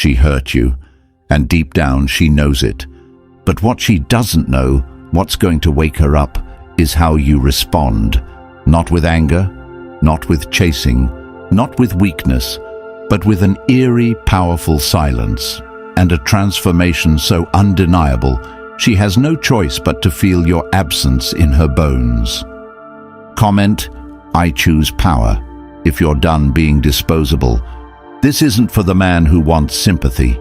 She hurt you, and deep down she knows it. But what she doesn't know, what's going to wake her up, is how you respond. Not with anger, not with chasing, not with weakness, but with an eerie, powerful silence and a transformation so undeniable she has no choice but to feel your absence in her bones. Comment, "I choose power," if you're done being disposable. This isn't for the man who wants sympathy.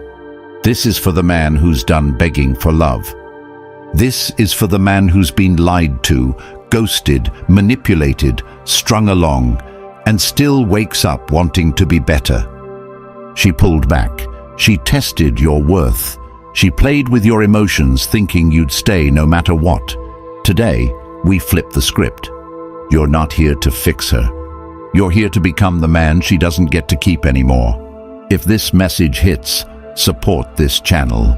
This is for the man who's done begging for love. This is for the man who's been lied to, ghosted, manipulated, strung along, and still wakes up wanting to be better. She pulled back. She tested your worth. She played with your emotions, thinking you'd stay no matter what. Today, we flip the script. You're not here to fix her. You're here to become the man she doesn't get to keep anymore. If this message hits, support this channel.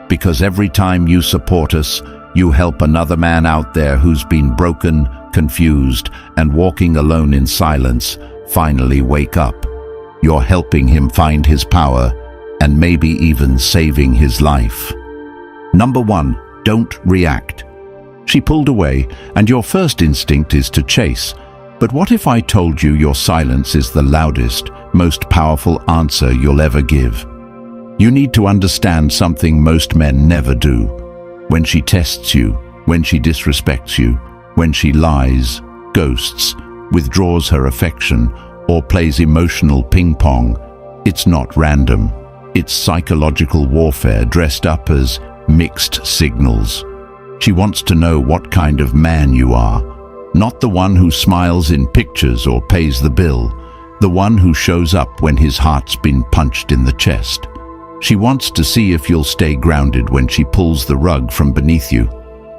Because every time you support us, you help another man out there who's been broken, confused, and walking alone in silence finally wake up. You're helping him find his power and maybe even saving his life. Number 1, don't react. She pulled away, and your first instinct is to chase. But what if I told you your silence is the loudest, most powerful answer you'll ever give? You need to understand something most men never do. When she tests you, when she disrespects you, when she lies, ghosts, withdraws her affection, or plays emotional ping-pong, it's not random. It's psychological warfare dressed up as mixed signals. She wants to know what kind of man you are, not the one who smiles in pictures or pays the bill, the one who shows up when his heart's been punched in the chest. She wants to see if you'll stay grounded when she pulls the rug from beneath you.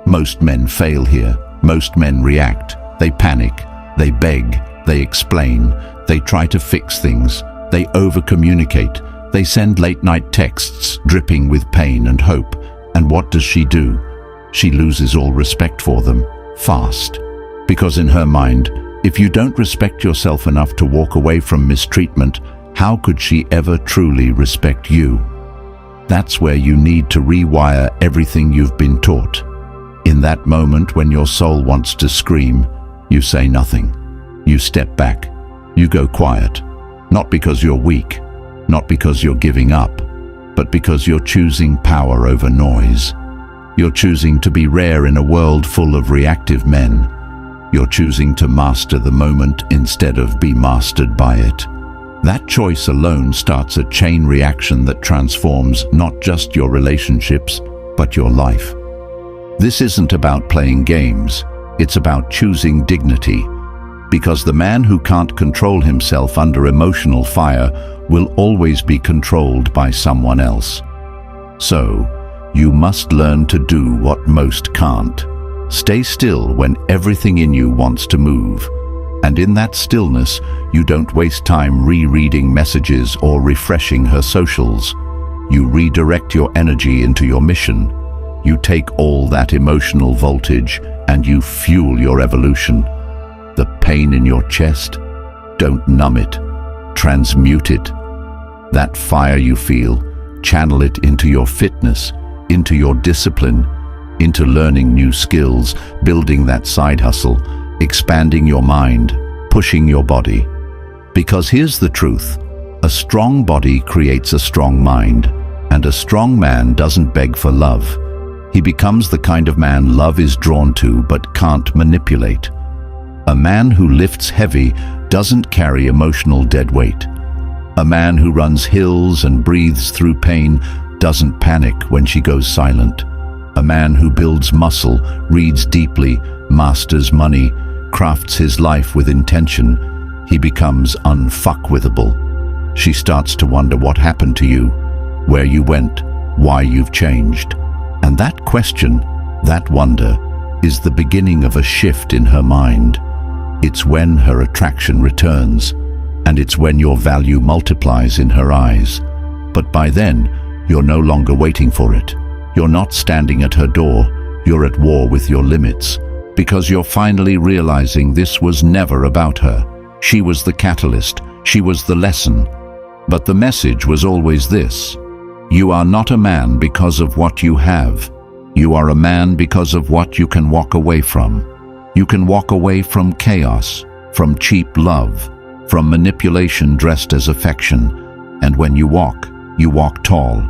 Most men fail here. Most men react. They panic. They beg. They explain. They try to fix things. They over-communicate. They send late-night texts dripping with pain and hope. And what does she do? She loses all respect for them, fast. Because in her mind, if you don't respect yourself enough to walk away from mistreatment, how could she ever truly respect you? That's where you need to rewire everything you've been taught. In that moment when your soul wants to scream, you say nothing. You step back. You go quiet. Not because you're weak, not because you're giving up, but because you're choosing power over noise. You're choosing to be rare in a world full of reactive men. You're choosing to master the moment instead of be mastered by it. That choice alone starts a chain reaction that transforms not just your relationships, but your life. This isn't about playing games. It's about choosing dignity. Because the man who can't control himself under emotional fire will always be controlled by someone else. So, you must learn to do what most can't. Stay still when everything in you wants to move. And in that stillness, you don't waste time rereading messages or refreshing her socials. You redirect your energy into your mission. You take all that emotional voltage and you fuel your evolution. The pain in your chest, don't numb it. Transmute it. That fire you feel, channel it into your fitness, into your discipline, into learning new skills, building that side hustle, expanding your mind, pushing your body. Because here's the truth, a strong body creates a strong mind, and a strong man doesn't beg for love. He becomes the kind of man love is drawn to but can't manipulate. A man who lifts heavy doesn't carry emotional dead weight. A man who runs hills and breathes through pain doesn't panic when she goes silent. A man who builds muscle, reads deeply, masters money, crafts his life with intention, he becomes unfuckwithable. She starts to wonder what happened to you, where you went, why you've changed. And that question, that wonder, is the beginning of a shift in her mind. It's when her attraction returns, and it's when your value multiplies in her eyes. But by then, you're no longer waiting for it. You're not standing at her door, you're at war with your limits, because you're finally realizing this was never about her. She was the catalyst, she was the lesson. But the message was always this: You are not a man because of what you have. You are a man because of what you can walk away from. You can walk away from chaos, from cheap love, from manipulation dressed as affection. And when you walk tall.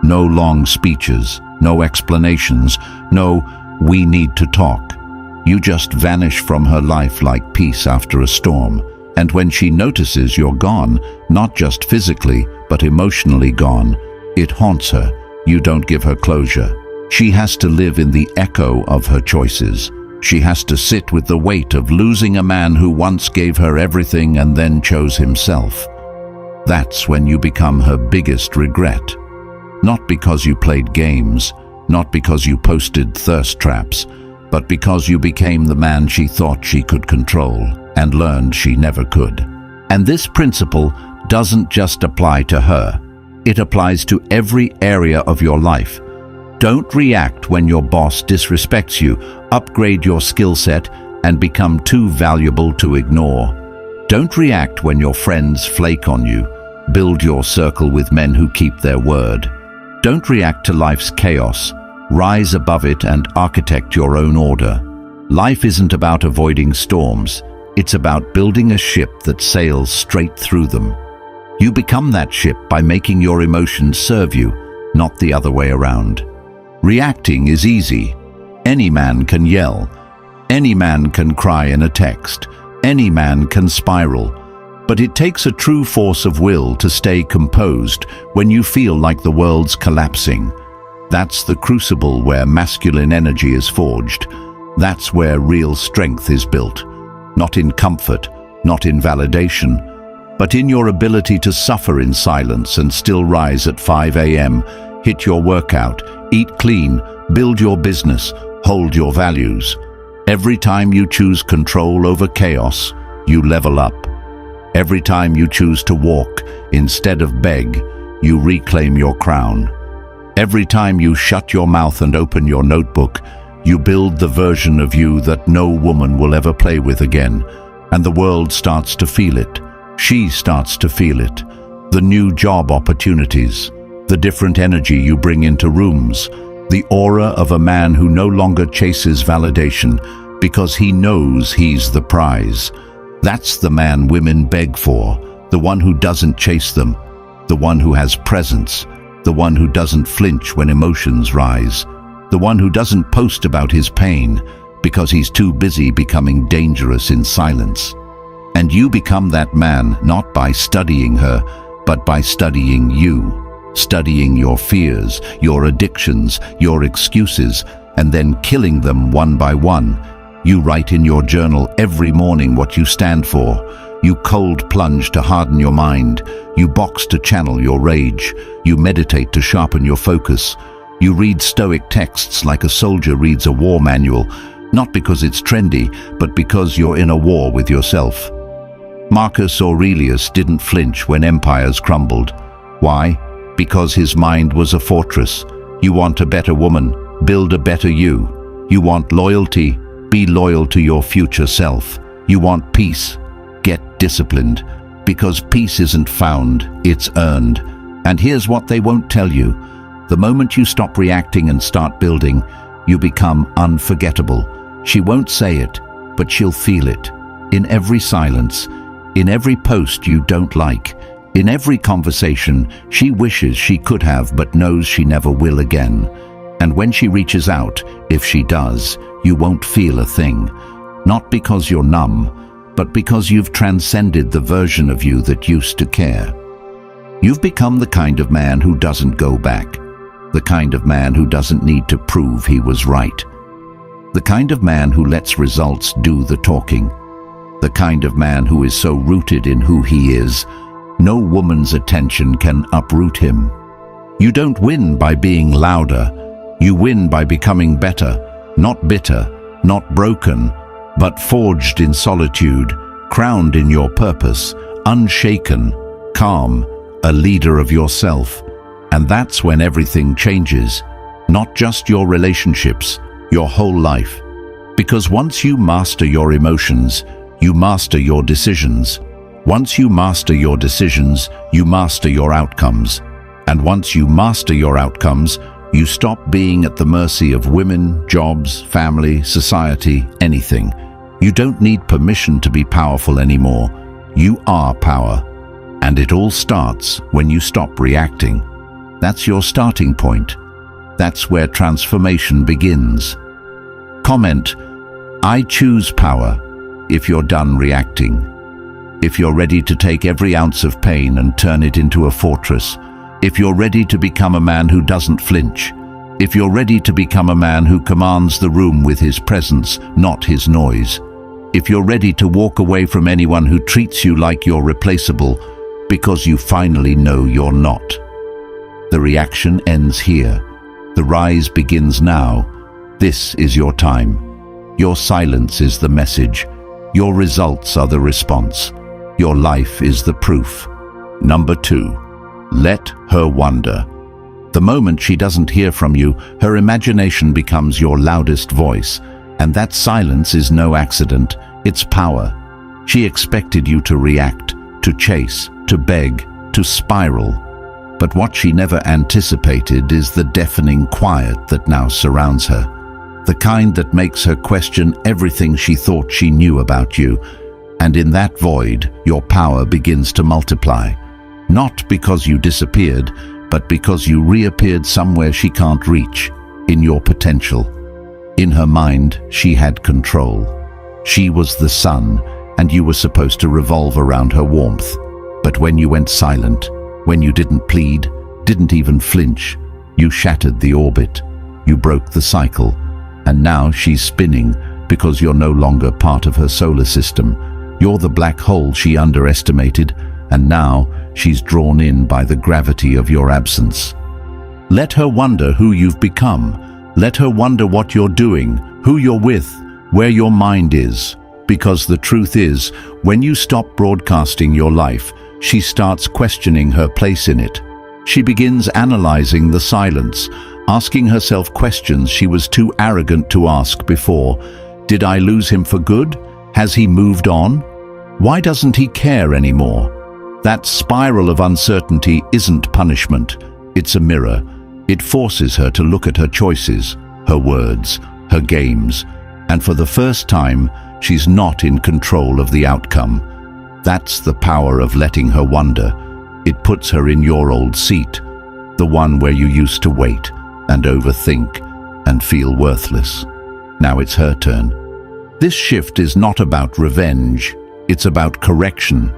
No long speeches, no explanations, no "we need to talk." You just vanish from her life like peace after a storm. And when she notices you're gone, not just physically, but emotionally gone, it haunts her. You don't give her closure. She has to live in the echo of her choices. She has to sit with the weight of losing a man who once gave her everything and then chose himself. That's when you become her biggest regret. Not because you played games, not because you posted thirst traps, but because you became the man she thought she could control and learned she never could. And this principle doesn't just apply to her. It applies to every area of your life. Don't react when your boss disrespects you. Upgrade your skill set and become too valuable to ignore. Don't react when your friends flake on you. Build your circle with men who keep their word. Don't react to life's chaos. Rise above it and architect your own order. Life isn't about avoiding storms. It's about building a ship that sails straight through them. You become that ship by making your emotions serve you, not the other way around. Reacting is easy. Any man can yell. Any man can cry in a text. Any man can spiral. But it takes a true force of will to stay composed when you feel like the world's collapsing. That's the crucible where masculine energy is forged. That's where real strength is built. Not in comfort, not in validation, but in your ability to suffer in silence and still rise at 5 a.m., hit your workout, eat clean, build your business, hold your values. Every time you choose control over chaos, you level up. Every time you choose to walk instead of beg, you reclaim your crown. Every time you shut your mouth and open your notebook, you build the version of you that no woman will ever play with again. And the world starts to feel it. She starts to feel it. The new job opportunities, the different energy you bring into rooms, the aura of a man who no longer chases validation because he knows he's the prize. That's the man women beg for, the one who doesn't chase them, the one who has presence, the one who doesn't flinch when emotions rise, the one who doesn't post about his pain because he's too busy becoming dangerous in silence. And you become that man not by studying her, but by studying you, studying your fears, your addictions, your excuses, and then killing them one by one. You write in your journal every morning what you stand for. You cold plunge to harden your mind. You box to channel your rage. You meditate to sharpen your focus. You read Stoic texts like a soldier reads a war manual, not because it's trendy, but because you're in a war with yourself. Marcus Aurelius didn't flinch when empires crumbled. Why? Because his mind was a fortress. You want a better woman, build a better you. You want loyalty, be loyal to your future self. You want peace, get disciplined. Because peace isn't found, it's earned. And here's what they won't tell you. The moment you stop reacting and start building, you become unforgettable. She won't say it, but she'll feel it. In every silence, in every post you don't like, in every conversation she wishes she could have but knows she never will again. And when she reaches out, if she does, you won't feel a thing. Not because you're numb, but because you've transcended the version of you that used to care. You've become the kind of man who doesn't go back. The kind of man who doesn't need to prove he was right. The kind of man who lets results do the talking. The kind of man who is so rooted in who he is, no woman's attention can uproot him. You don't win by being louder. You win by becoming better, not bitter, not broken, but forged in solitude, crowned in your purpose, unshaken, calm, a leader of yourself. And that's when everything changes, not just your relationships, your whole life. Because once you master your emotions, you master your decisions. Once you master your decisions, you master your outcomes. And once you master your outcomes, you stop being at the mercy of women, jobs, family, society, anything. You don't need permission to be powerful anymore. You are power. And it all starts when you stop reacting. That's your starting point. That's where transformation begins. Comment, I choose power, if you're done reacting. If you're ready to take every ounce of pain and turn it into a fortress. If you're ready to become a man who doesn't flinch. If you're ready to become a man who commands the room with his presence, not his noise. If you're ready to walk away from anyone who treats you like you're replaceable, because you finally know you're not. The reaction ends here. The rise begins now. This is your time. Your silence is the message. Your results are the response. Your life is the proof. Number 2, let her wonder. The moment she doesn't hear from you, her imagination becomes your loudest voice. And that silence is no accident, it's power. She expected you to react, to chase, to beg, to spiral. But what she never anticipated is the deafening quiet that now surrounds her. The kind that makes her question everything she thought she knew about you. And in that void, your power begins to multiply. Not because you disappeared, but because you reappeared somewhere she can't reach, in your potential. In her mind, she had control. She was the sun, and you were supposed to revolve around her warmth. But when you went silent, when you didn't plead, didn't even flinch, you shattered the orbit. You broke the cycle. And now she's spinning because you're no longer part of her solar system. You're the black hole she underestimated, and now she's drawn in by the gravity of your absence. Let her wonder who you've become. Let her wonder what you're doing, who you're with, where your mind is. Because the truth is, when you stop broadcasting your life, she starts questioning her place in it. She begins analyzing the silence, asking herself questions she was too arrogant to ask before. Did I lose him for good? Has he moved on? Why doesn't he care anymore? That spiral of uncertainty isn't punishment. It's a mirror. It forces her to look at her choices, her words, her games. And for the first time, she's not in control of the outcome. That's the power of letting her wonder. It puts her in your old seat, the one where you used to wait and overthink and feel worthless. Now it's her turn. This shift is not about revenge. It's about correction.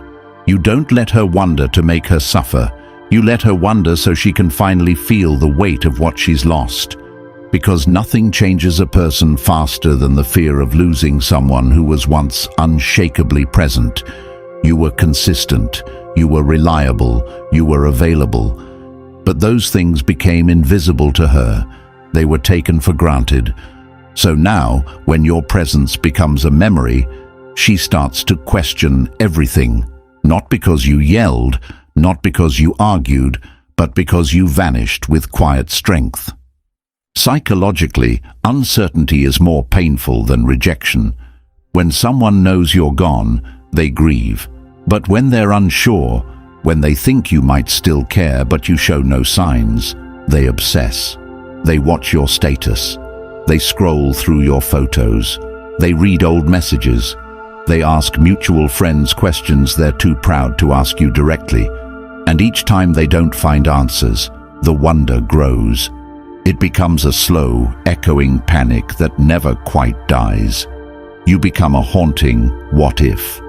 You don't let her wonder to make her suffer. You let her wonder so she can finally feel the weight of what she's lost. Because nothing changes a person faster than the fear of losing someone who was once unshakably present. You were consistent, you were reliable, you were available. But those things became invisible to her. They were taken for granted. So now, when your presence becomes a memory, she starts to question everything. Not because you yelled, not because you argued, but because you vanished with quiet strength. Psychologically, uncertainty is more painful than rejection. When someone knows you're gone, they grieve. But when they're unsure, when they think you might still care but you show no signs, they obsess. They watch your status. They scroll through your photos. They read old messages. They ask mutual friends questions they're too proud to ask you directly. And each time they don't find answers, the wonder grows. It becomes a slow, echoing panic that never quite dies. You become a haunting what if.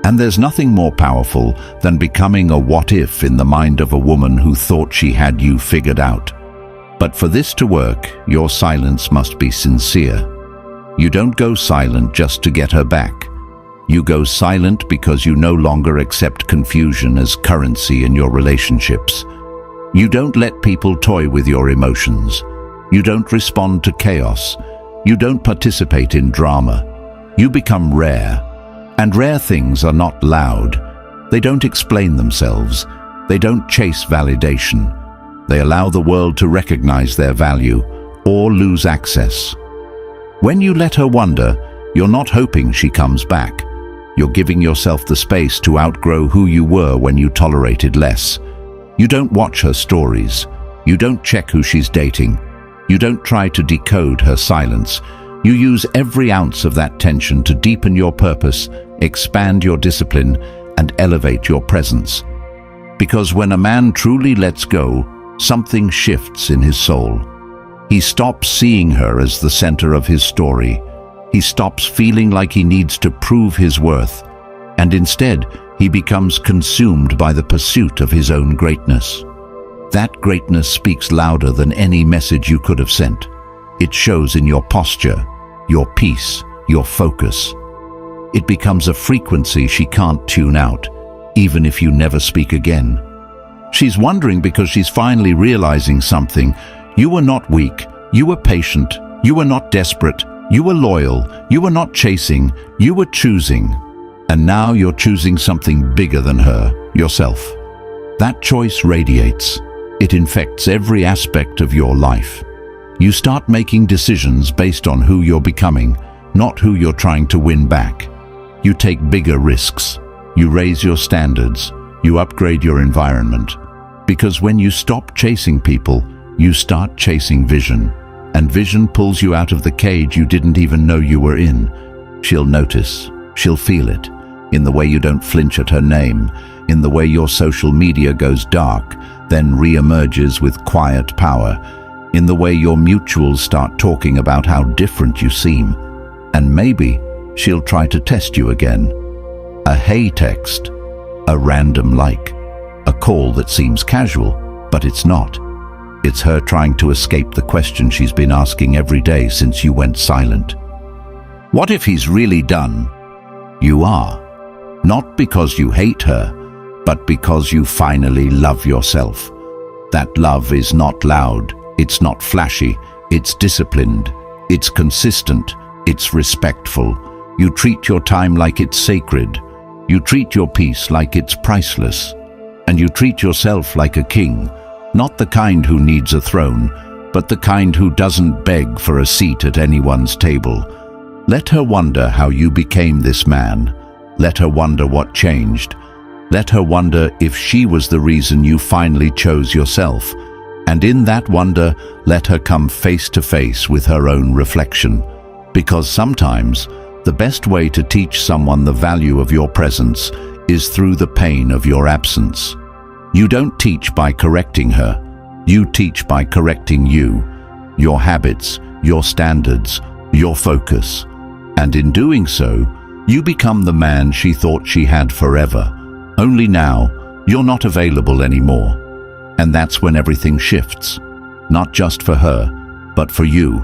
And there's nothing more powerful than becoming a what if in the mind of a woman who thought she had you figured out. But for this to work, your silence must be sincere. You don't go silent just to get her back. You go silent because you no longer accept confusion as currency in your relationships. You don't let people toy with your emotions. You don't respond to chaos. You don't participate in drama. You become rare. And rare things are not loud. They don't explain themselves. They don't chase validation. They allow the world to recognize their value or lose access. When you let her wonder, you're not hoping she comes back. You're giving yourself the space to outgrow who you were when you tolerated less. You don't watch her stories. You don't check who she's dating. You don't try to decode her silence. You use every ounce of that tension to deepen your purpose, expand your discipline, and elevate your presence. Because when a man truly lets go, something shifts in his soul. He stops seeing her as the center of his story. He stops feeling like he needs to prove his worth, and instead, he becomes consumed by the pursuit of his own greatness. That greatness speaks louder than any message you could have sent. It shows in your posture, your peace, your focus. It becomes a frequency she can't tune out, even if you never speak again. She's wondering because she's finally realizing something. You were not weak. You were patient. You were not desperate. You were loyal. You were not chasing. You were choosing. And now you're choosing something bigger than her, yourself. That choice radiates. It infects every aspect of your life. You start making decisions based on who you're becoming, not who you're trying to win back. You take bigger risks. You raise your standards. You upgrade your environment. Because when you stop chasing people, you start chasing vision. And vision pulls you out of the cage you didn't even know you were in. She'll notice. She'll feel it. In the way you don't flinch at her name, in the way your social media goes dark, then re-emerges with quiet power, in the way your mutuals start talking about how different you seem. And maybe she'll try to test you again. A hey text, a random like, a call that seems casual, but it's not. It's her trying to escape the question she's been asking every day since you went silent. What if he's really done? You are. Not because you hate her, but because you finally love yourself. That love is not loud, it's not flashy, it's disciplined, it's consistent, it's respectful. You treat your time like it's sacred. You treat your peace like it's priceless. And you treat yourself like a king, not the kind who needs a throne, but the kind who doesn't beg for a seat at anyone's table. Let her wonder how you became this man. Let her wonder what changed. Let her wonder if she was the reason you finally chose yourself. And in that wonder, let her come face to face with her own reflection. Because sometimes, the best way to teach someone the value of your presence is through the pain of your absence. You don't teach by correcting her. You teach by correcting you, your habits, your standards, your focus. And in doing so, you become the man she thought she had forever. Only now, you're not available anymore. And that's when everything shifts. Not just for her, but for you.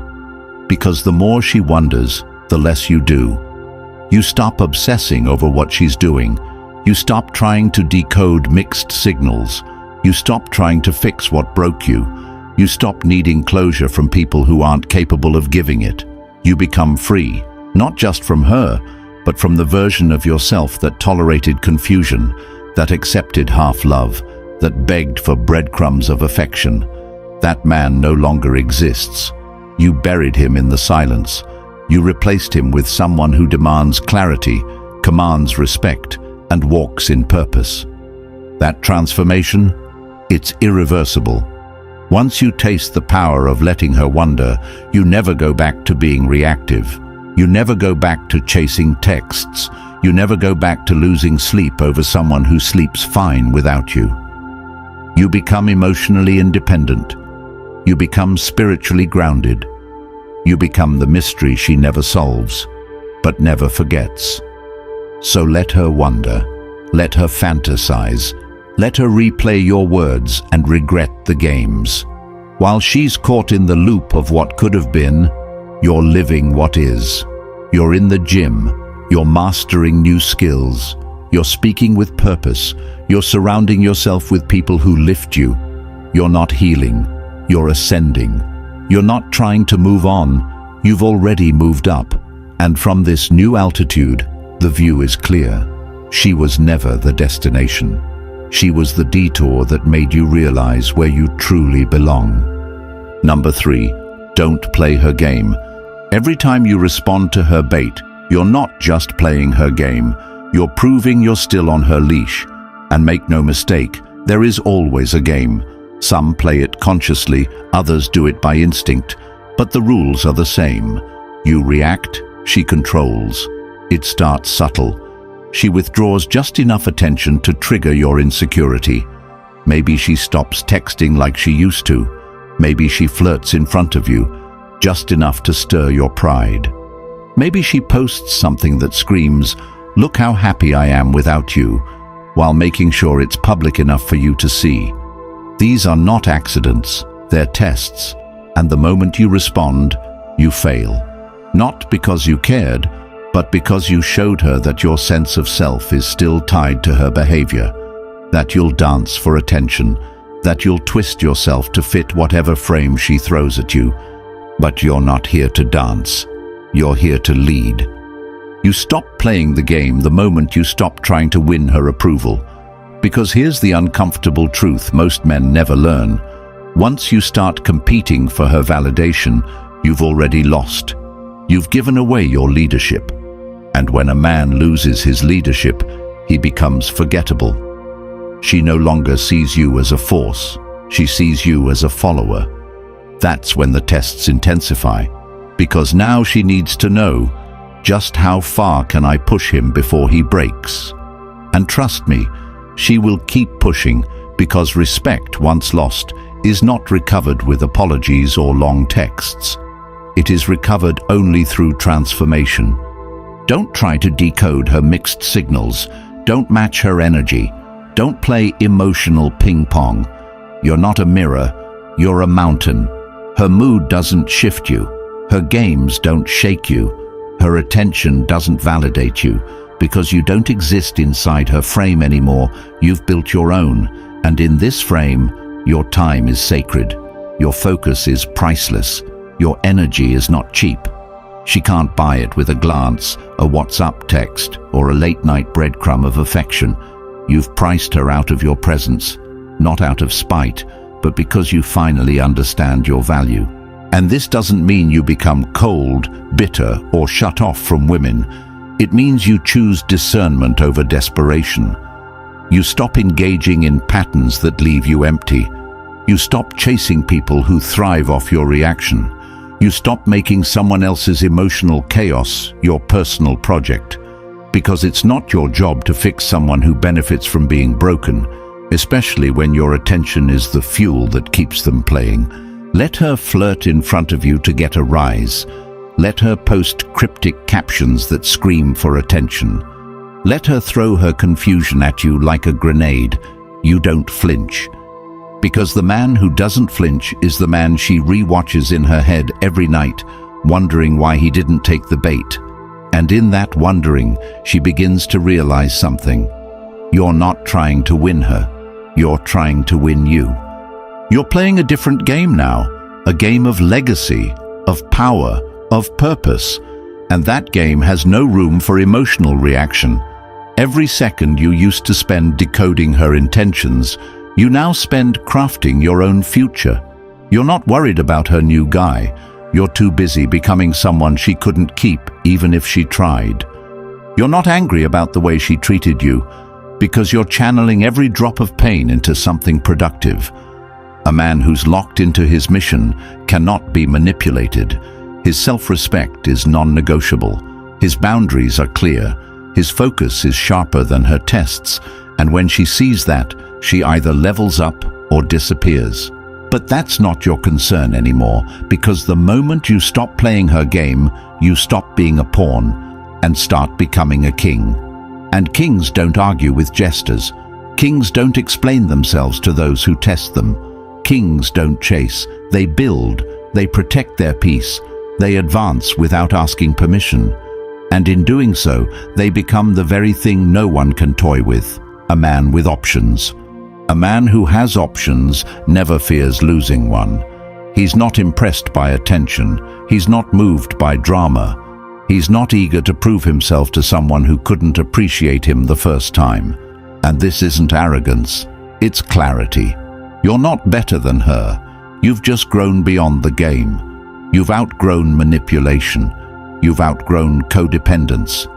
Because the more she wonders, the less you do. You stop obsessing over what she's doing. You stop trying to decode mixed signals. You stop trying to fix what broke you. You stop needing closure from people who aren't capable of giving it. You become free, not just from her, but from the version of yourself that tolerated confusion, that accepted half-love, that begged for breadcrumbs of affection. That man no longer exists. You buried him in the silence. You replaced him with someone who demands clarity, commands respect, and walks in purpose. That transformation, it's irreversible. Once you taste the power of letting her wonder, you never go back to being reactive. You never go back to chasing texts. You never go back to losing sleep over someone who sleeps fine without you. You become emotionally independent. You become spiritually grounded. You become the mystery she never solves, but never forgets. So let her wonder. Let her fantasize. Let her replay your words and regret the games. While she's caught in the loop of what could have been, you're living what is. You're in the gym. You're mastering new skills. You're speaking with purpose. You're surrounding yourself with people who lift you. You're not healing. You're ascending. You're not trying to move on. You've already moved up. And from this new altitude, the view is clear. She was never the destination. She was the detour that made you realize where you truly belong. Number 3, don't play her game. Every time you respond to her bait, you're not just playing her game. You're proving you're still on her leash. And make no mistake, There is always a game. Some play it consciously, others do it by instinct, but the rules are the same. You react, she controls. It starts subtle. She withdraws just enough attention to trigger your insecurity. Maybe she stops texting like she used to. Maybe she flirts in front of you, just enough to stir your pride. Maybe she posts something that screams, "Look how happy I am without you," while making sure it's public enough for you to see. These are not accidents, they're tests, and the moment you respond, you fail. Not because you cared, but because you showed her that your sense of self is still tied to her behavior, that you'll dance for attention, that you'll twist yourself to fit whatever frame she throws at you. But you're not here to dance. You're here to lead. You stop playing the game the moment you stop trying to win her approval. Because here's the uncomfortable truth most men never learn. Once you start competing for her validation, you've already lost. You've given away your leadership. And when a man loses his leadership, he becomes forgettable. She no longer sees you as a force. She sees you as a follower. That's when the tests intensify. Because now she needs to know, just how far can I push him before he breaks? And trust me, she will keep pushing, because respect once lost is not recovered with apologies or long texts. It is recovered only through transformation. Don't try to decode her mixed signals. Don't match her energy. Don't play emotional ping-pong. You're not a mirror, you're a mountain. Her mood doesn't shift you. Her games don't shake you. Her attention doesn't validate you. Because you don't exist inside her frame anymore, you've built your own. And in this frame, your time is sacred. Your focus is priceless. Your energy is not cheap. She can't buy it with a glance, a WhatsApp text, or a late-night breadcrumb of affection. You've priced her out of your presence, not out of spite, but because you finally understand your value. And this doesn't mean you become cold, bitter, or shut off from women. It means you choose discernment over desperation. You stop engaging in patterns that leave you empty. You stop chasing people who thrive off your reaction. You stop making someone else's emotional chaos your personal project. Because it's not your job to fix someone who benefits from being broken, especially when your attention is the fuel that keeps them playing. Let her flirt in front of you to get a rise. Let her post cryptic captions that scream for attention. Let her throw her confusion at you like a grenade. You don't flinch. Because the man who doesn't flinch is the man she re-watches in her head every night, wondering why he didn't take the bait. And in that wondering, she begins to realize something. You're not trying to win her. You're trying to win you. You're playing a different game now, a game of legacy, of power, of purpose. And that game has no room for emotional reaction. Every second you used to spend decoding her intentions, you now spend crafting your own future. You're not worried about her new guy. You're too busy becoming someone she couldn't keep even if she tried. You're not angry about the way she treated you, because you're channeling every drop of pain into something productive. A man who's locked into his mission cannot be manipulated. His self-respect is non-negotiable. His boundaries are clear. His focus is sharper than her tests, and when she sees that, she either levels up or disappears. But that's not your concern anymore, because the moment you stop playing her game, you stop being a pawn and start becoming a king. And kings don't argue with jesters. Kings don't explain themselves to those who test them. Kings don't chase. They build. They protect their peace. They advance without asking permission. And in doing so, they become the very thing no one can toy with, a man with options. A man who has options never fears losing one. He's not impressed by attention. He's not moved by drama. He's not eager to prove himself to someone who couldn't appreciate him the first time. And this isn't arrogance. It's clarity. You're not better than her. You've just grown beyond the game. You've outgrown manipulation. You've outgrown codependence.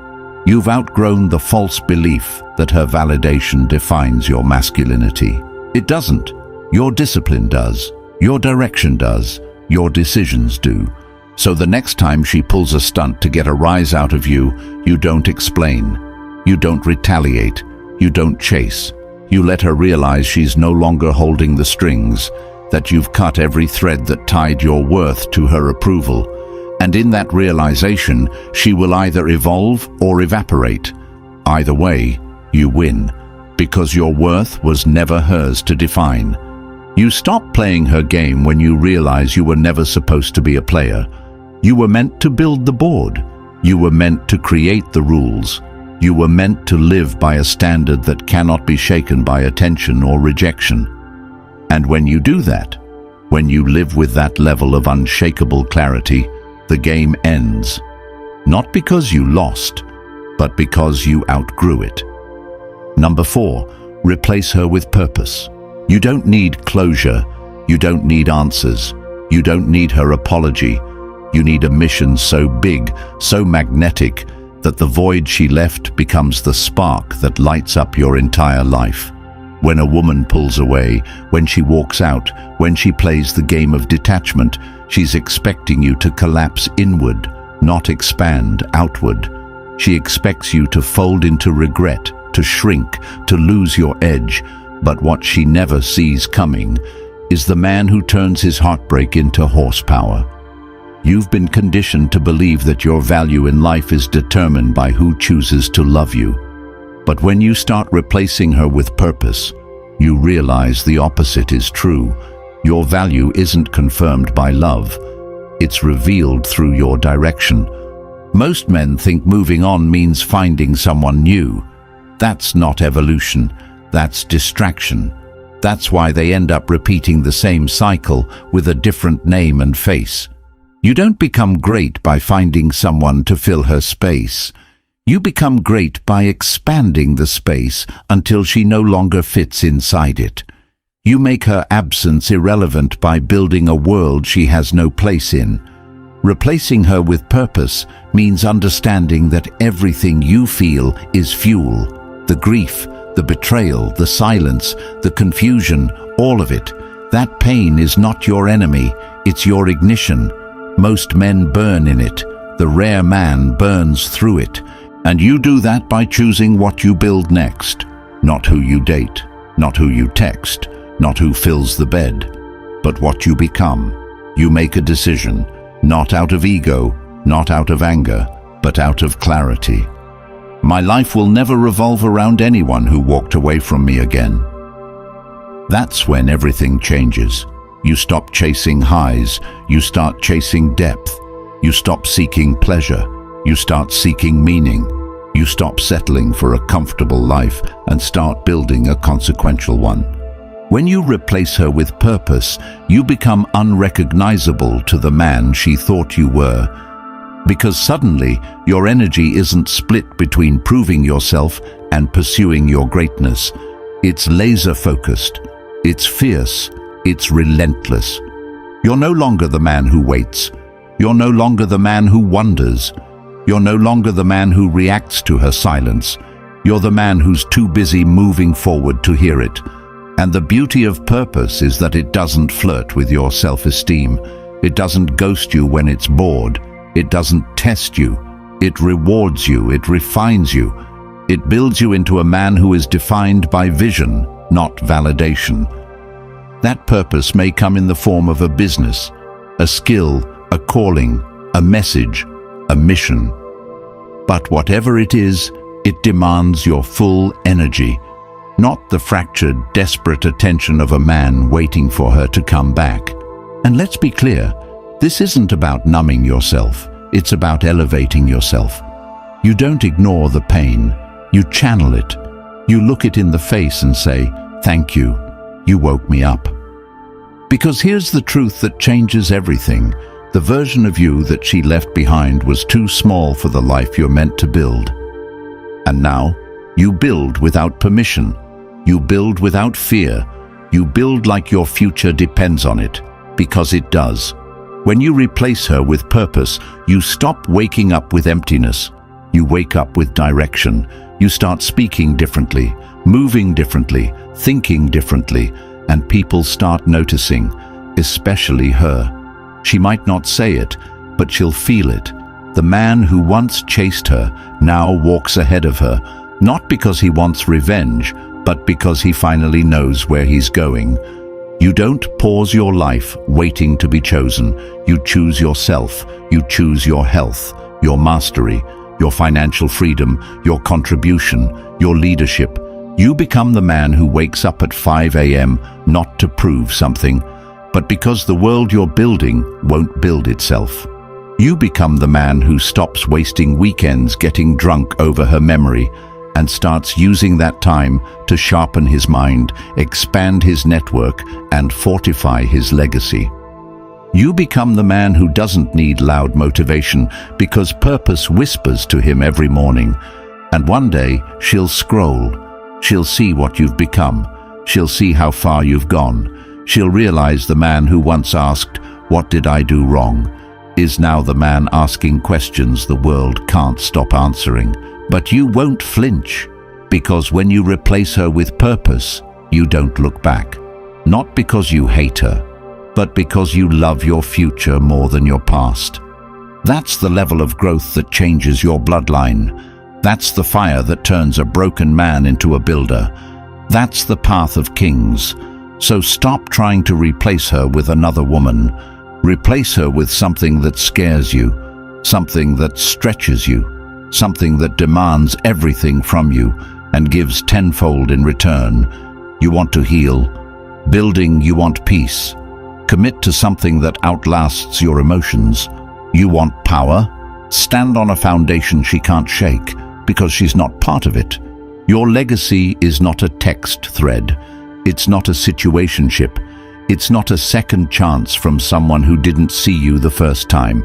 You've outgrown the false belief that her validation defines your masculinity. It doesn't. Your discipline does. Your direction does. Your decisions do. So the next time she pulls a stunt to get a rise out of you, you don't explain. You don't retaliate. You don't chase. You let her realize she's no longer holding the strings, that you've cut every thread that tied your worth to her approval. And in that realization, she will either evolve or evaporate. Either way, you win, because your worth was never hers to define. You stop playing her game when you realize you were never supposed to be a player. You were meant to build the board. You were meant to create the rules. You were meant to live by a standard that cannot be shaken by attention or rejection. And when you do that, when you live with that level of unshakable clarity, the game ends. Not because you lost, but because you outgrew it. Number 4, replace her with purpose. You don't need closure. You don't need answers. You don't need her apology. You need a mission so big, so magnetic, that the void she left becomes the spark that lights up your entire life. When a woman pulls away, when she walks out, when she plays the game of detachment, she's expecting you to collapse inward, not expand outward. She expects you to fold into regret, to shrink, to lose your edge. But what she never sees coming is the man who turns his heartbreak into horsepower. You've been conditioned to believe that your value in life is determined by who chooses to love you. But when you start replacing her with purpose, you realize the opposite is true. Your value isn't confirmed by love. It's revealed through your direction. Most men think moving on means finding someone new. That's not evolution. That's distraction. That's why they end up repeating the same cycle with a different name and face. You don't become great by finding someone to fill her space. You become great by expanding the space until she no longer fits inside it. You make her absence irrelevant by building a world she has no place in. Replacing her with purpose means understanding that everything you feel is fuel. The grief, the betrayal, the silence, the confusion, all of it. That pain is not your enemy, it's your ignition. Most men burn in it. The rare man burns through it. And you do that by choosing what you build next. Not who you date, not who you text, not who fills the bed, but what you become. You make a decision, not out of ego, not out of anger, but out of clarity. My life will never revolve around anyone who walked away from me again. That's when everything changes. You stop chasing highs, you start chasing depth. You stop seeking pleasure, you start seeking meaning. You stop settling for a comfortable life and start building a consequential one. When you replace her with purpose, you become unrecognizable to the man she thought you were. Because suddenly, your energy isn't split between proving yourself and pursuing your greatness. It's laser-focused, it's fierce, it's relentless. You're no longer the man who waits. You're no longer the man who wonders. You're no longer the man who reacts to her silence. You're the man who's too busy moving forward to hear it. And the beauty of purpose is that it doesn't flirt with your self-esteem. It doesn't ghost you when it's bored. It doesn't test you. It rewards you. It refines you. It builds you into a man who is defined by vision, not validation. That purpose may come in the form of a business, a skill, a calling, a message, a mission. But whatever it is, it demands your full energy, not the fractured, desperate attention of a man waiting for her to come back. And let's be clear, this isn't about numbing yourself, it's about elevating yourself. You don't ignore the pain, you channel it. You look it in the face and say, "Thank you, you woke me up." Because here's the truth that changes everything. The version of you that she left behind was too small for the life you're meant to build. And now, you build without permission. You build without fear. You build like your future depends on it, because it does. When you replace her with purpose, you stop waking up with emptiness. You wake up with direction. You start speaking differently, moving differently, thinking differently, and people start noticing, especially her. She might not say it, but she'll feel it. The man who once chased her now walks ahead of her, not because he wants revenge, but because he finally knows where he's going. You don't pause your life waiting to be chosen. You choose yourself. You choose your health, your mastery, your financial freedom, your contribution, your leadership. You become the man who wakes up at 5 a.m. not to prove something, but because the world you're building won't build itself. You become the man who stops wasting weekends getting drunk over her memory and starts using that time to sharpen his mind, expand his network, and fortify his legacy. You become the man who doesn't need loud motivation because purpose whispers to him every morning. And one day, she'll scroll. She'll see what you've become. She'll see how far you've gone. She'll realize the man who once asked, "What did I do wrong?" is now the man asking questions the world can't stop answering. But you won't flinch, because when you replace her with purpose, you don't look back. Not because you hate her, but because you love your future more than your past. That's the level of growth that changes your bloodline. That's the fire that turns a broken man into a builder. That's the path of kings. So stop trying to replace her with another woman. Replace her with something that scares you, something that stretches you, something that demands everything from you and gives tenfold in return. You want to heal. Building, you want peace. Commit to something that outlasts your emotions. You want power. Stand on a foundation she can't shake because she's not part of it. Your legacy is not a text thread. It's not a situationship. It's not a second chance from someone who didn't see you the first time.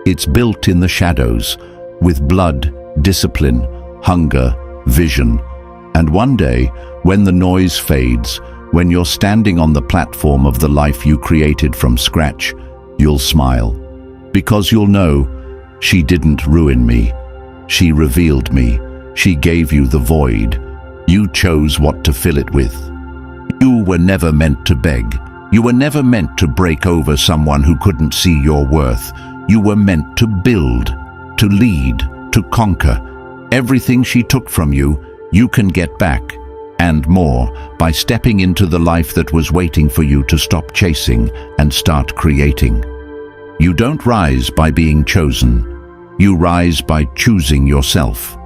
It's built in the shadows, with blood, discipline, hunger, vision. And one day, when the noise fades, when you're standing on the platform of the life you created from scratch, you'll smile. Because you'll know, she didn't ruin me. She revealed me. She gave you the void. You chose what to fill it with. You were never meant to beg. You were never meant to break over someone who couldn't see your worth. You were meant to build, to lead, to conquer. Everything she took from you, you can get back, and more, by stepping into the life that was waiting for you to stop chasing and start creating. You don't rise by being chosen. You rise by choosing yourself.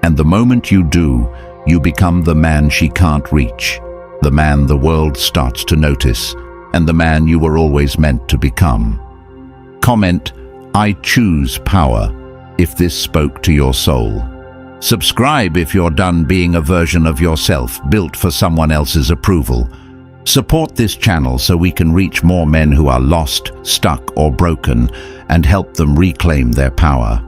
And the moment you do, you become the man she can't reach, the man the world starts to notice, and the man you were always meant to become. Comment, "I choose power," if this spoke to your soul. Subscribe if you're done being a version of yourself built for someone else's approval. Support this channel so we can reach more men who are lost, stuck, or broken and help them reclaim their power.